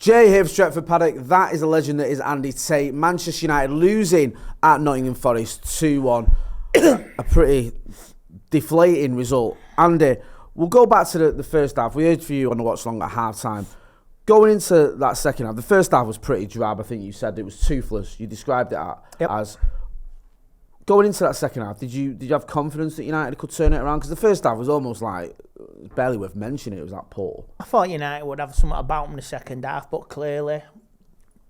Jay here for Stretford, Paddock. That is a legend that is Andy Tate. Manchester United losing at Nottingham Forest 2-1. A pretty deflating result. Andy, we'll go back to the first half. We heard from you on the watch long at half-time. Going into that second half, the first half was pretty drab. I think you said it was toothless. You described it as... Going into that second half, did you have confidence that United could turn it around? Because the first half was almost like, barely worth mentioning, it was that poor. I thought United would have something about them in the second half, but clearly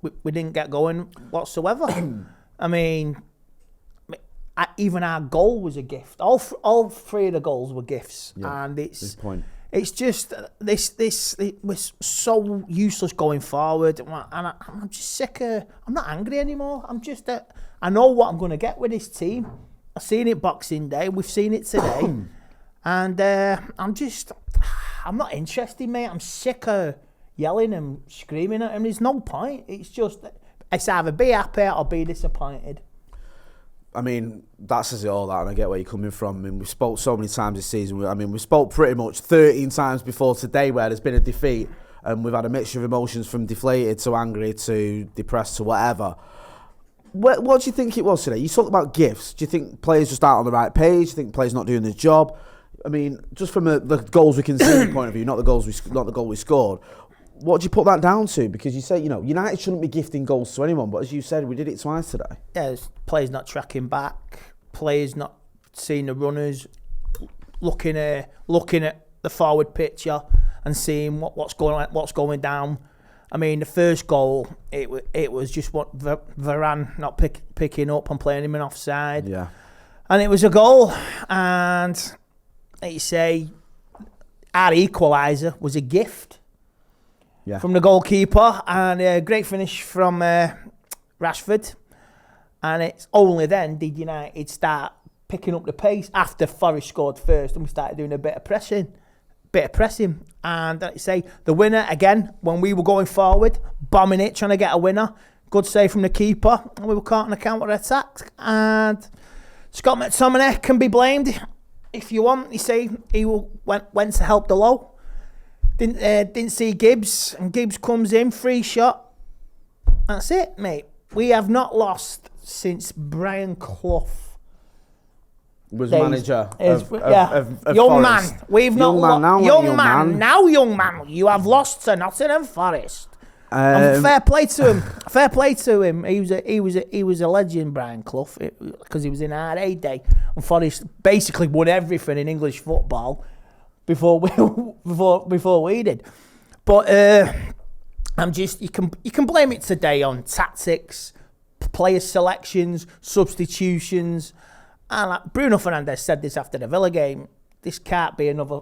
we didn't get going whatsoever. I mean, even our goal was a gift. All three of the goals were gifts, and it's just it was so useless going forward, and I'm just sick of. I'm not angry anymore. I'm just I know what I'm going to get with this team. I've seen it Boxing Day. We've seen it today, and I'm not interested, mate. I'm sick of yelling and screaming at him. There's no point. It's either be happy or be disappointed. I mean, that says it all, that, and I get where you're coming from. I mean, we spoke so many times this season. We spoke pretty much 13 times before today where there's been a defeat, and we've had a mixture of emotions from deflated to angry to depressed to whatever. What do you think it was today? You talked about gifts. Do you think players just aren't on the right page? Do you think players not doing their job? I mean, just from the goals we conceded point of view, not the goal we scored. What do you put that down to? Because you say, United shouldn't be gifting goals to anyone, but as you said, we did it twice today. Yeah, players not tracking back, players not seeing the runners, looking at the forward picture and seeing what's going down. I mean, the first goal, it was just what Varane not picking up and playing him in offside. Yeah, and it was a goal. And like you say, our equaliser was a gift. Yeah. From the goalkeeper, and a great finish from Rashford. And it's only then did United start picking up the pace after Forest scored first, and we started doing a bit of pressing. And like you say, the winner again, when we were going forward, bombing it, trying to get a winner. Good save from the keeper, and we were caught in a counter attack. And Scott McTominay can be blamed if you want. You say he went to help the low. Didn't see Gibbs, and Gibbs comes in, free shot. That's it, mate. We have not lost since Brian Clough was manager of young Forest. Man. We've young not man, young man. You have lost to Nottingham Forest. Fair play to him. He was a legend, Brian Clough, because he was in our heyday. And Forest basically won everything in English football before we did. But you can blame it today on tactics, player selections, substitutions. And like Bruno Fernandes said this after the Villa game, this can't be another.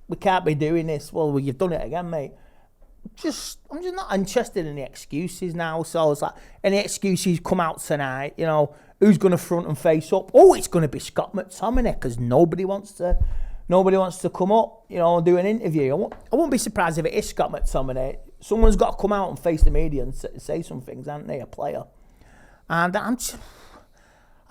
We can't be doing this. Well, you've done it again, mate. I'm just not interested in the excuses now. So it's like any excuses come out tonight. Who's going to front and face up? Oh, it's going to be Scott McTominay because nobody wants to come up, and do an interview. I won't be surprised if it is Scott McTominay. Someone's got to come out and face the media and say some things, haven't they? A player, and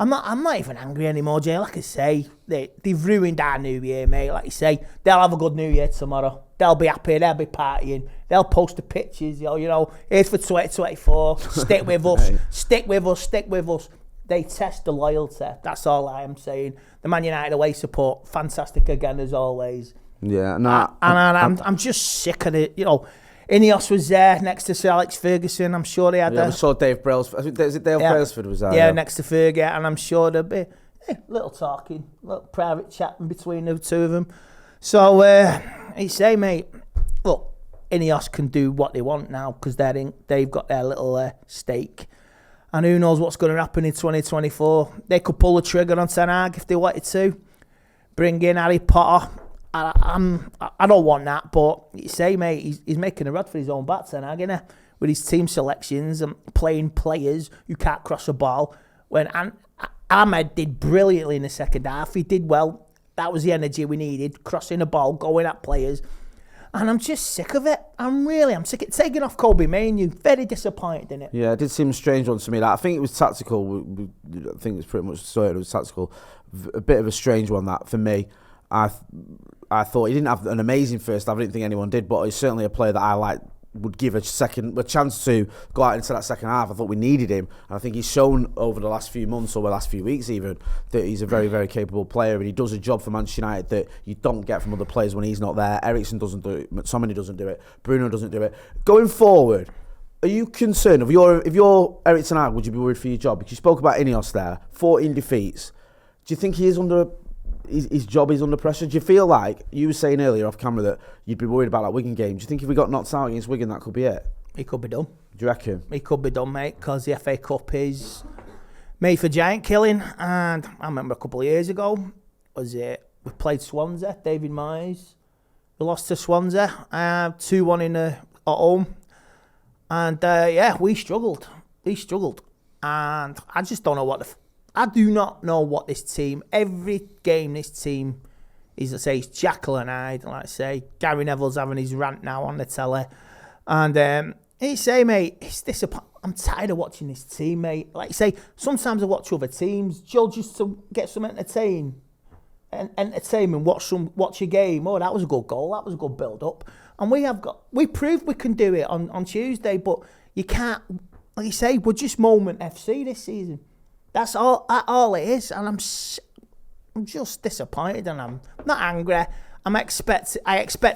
I'm not even angry anymore, Jay. Like I say, they've ruined our New Year, mate. Like you say, they'll have a good New Year tomorrow. They'll be happy. They'll be partying. They'll post the pictures. Here's for 2024. Stick with us. Stick with us. They test the loyalty. That's all I am saying. The Man United away support, fantastic again as always. Yeah, no. I'm just sick of it. Ineos was there next to Sir Alex Ferguson. I'm sure they had. We saw Dave Brailsford. I think Dave Brailsford was there. Yeah, next to Fergie, and I'm sure there'd be little talking, little private chatting between the two of them. So, you say, mate, look, Ineos can do what they want now because they've got their little stake. And who knows what's going to happen in 2024. They could pull the trigger on Ten Hag if they wanted to. Bring in Harry Potter. I don't want that, but you say, mate, he's making a rod for his own back, Ten Hag, isn't he? With his team selections and playing players who can't cross a ball. When Ahmed did brilliantly in the second half, he did well. That was the energy we needed, crossing the ball, going at players. And I'm just sick of it. I'm sick of taking off Kobe Mainoo. Very disappointed in it. Yeah, it did seem a strange one to me. I think it was tactical. I think it's pretty much sorted. It was tactical. A bit of a strange one, that, for me. I thought he didn't have an amazing first half. I didn't think anyone did, but he's certainly a player that I like would give a chance to go out into that second half. I thought we needed him. And I think he's shown over the last few months or the last few weeks even that he's a very, very capable player, and he does a job for Manchester United that you don't get from other players when he's not there. Eriksen doesn't do it. McTominay doesn't do it. Bruno doesn't do it. Going forward, are you concerned if you're Erik ten Hag, would you be worried for your job? Because you spoke about Ineos there, 14 defeats. Do you think he is under his job is under pressure? Do you feel like you were saying earlier off camera that you'd be worried about that Wigan game? Do you think if we got knocked out against Wigan, that could be it? He could be done. Do you reckon? He could be done, mate, because the FA Cup is made for giant killing. And I remember a couple of years ago, we played Swansea, David Moyes. We lost to Swansea, 2-1 at home. And we struggled. He struggled. And I just don't know I do not know what this team, every game this team is, let's say, it's Jekyll and Hyde. Like I say, Gary Neville's having his rant now on the telly. And he say, mate, it's disappointing. I'm tired of watching this team, mate. Like you say, sometimes I watch other teams, just to get some entertainment, watch a game. Oh, that was a good goal. That was a good build-up. And we proved we can do it on Tuesday, but you can't, like you say, we're just Moment FC this season. That's all it is, and I'm just disappointed, and I'm not angry. I expect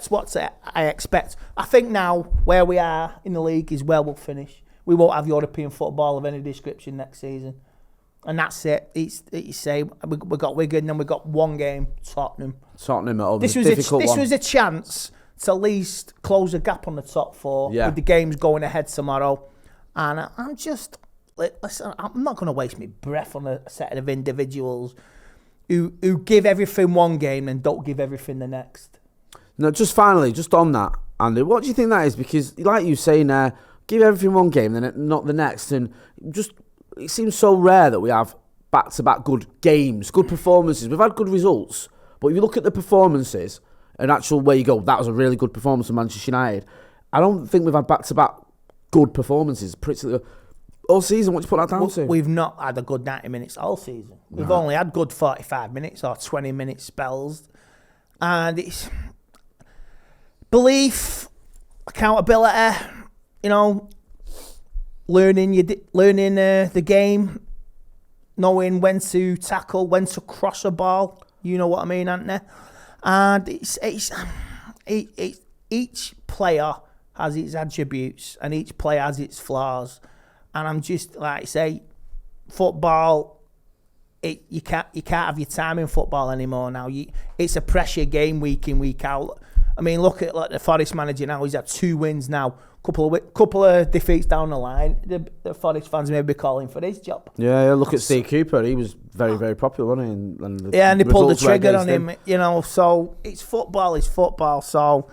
what I expect. I think now where we are in the league is where we'll finish. We won't have European football of any description next season, and that's it. You say we got Wigan, and we got one game, Tottenham. Tottenham at home. This was a chance to at least close the gap on the top four with the games going ahead tomorrow, and I'm just. Listen, I'm not going to waste my breath on a set of individuals who give everything one game and don't give everything the next. No, just finally, just on that, Andy, what do you think that is? Because, like you say now, give everything one game, then not the next, and just it seems so rare that we have back-to-back good games, good performances. We've had good results, but if you look at the performances, and actual where you go, that was a really good performance from Manchester United. I don't think we've had back-to-back good performances. All season, what do you put that down to? We've not had a good 90 minutes all season. We've only had good 45 minutes or 20-minute spells. And it's belief, accountability, learning the game, knowing when to tackle, when to cross a ball. You know what I mean, Anthony? And it's each player has its attributes and each player has its flaws. And I'm just, like I say, football, you can't have your time in football anymore now. It's a pressure game week in, week out. I mean, look at the Forest manager now. He's had 2 wins now. Couple of defeats down the line. The Forest fans may be calling for his job. Yeah, look at Steve Cooper. He was very, very popular, wasn't he? And they pulled the trigger on him. So it's football. So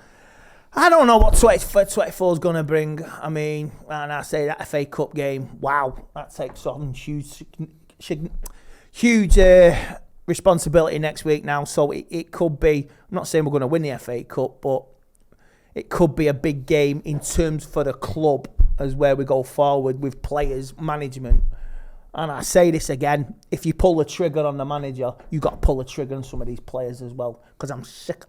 I don't know what 24 is going to bring. I mean, and I say that FA Cup game, wow, that takes on huge responsibility next week now. So it could be, I'm not saying we're going to win the FA Cup, but it could be a big game in terms for the club as where we go forward with players, management. And I say this again, if you pull the trigger on the manager, you got to pull the trigger on some of these players as well. Because I'm sick.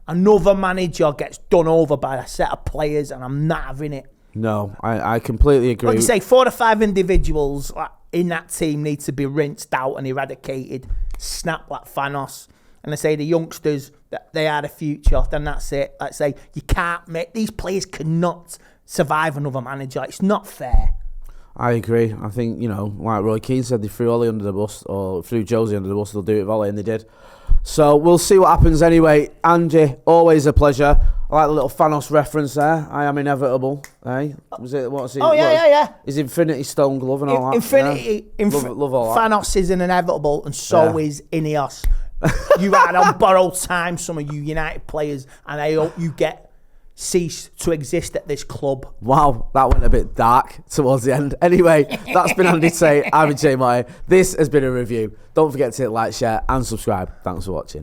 Another manager gets done over by a set of players, and I'm not having it. No, I completely agree. Like you say, 4 to 5 individuals in that team need to be rinsed out and eradicated, snap like Thanos. And I say the youngsters, they are the future, then that's it. Like I say, you can't make, these players cannot survive another manager. It's not fair. I agree. I think, like Roy Keane said, they threw Ollie under the bus, or threw Josie under the bus, they'll do it with Ollie, and they did. So we'll see what happens anyway. Andy, always a pleasure. I like the little Thanos reference there. I am inevitable. Eh? What's it? Oh, yeah. Is Infinity Stone Glove and all that? Infinity. Yeah? Love all that. Thanos is an inevitable, and so is Ineos. You had on borrowed time, some of you United players, and I hope you cease to exist at this club. Wow, that went a bit dark towards the end. Anyway, that's been Andy Tate. I'm Jay Moy. This has been a review. Don't forget to hit like, share and subscribe. Thanks for watching.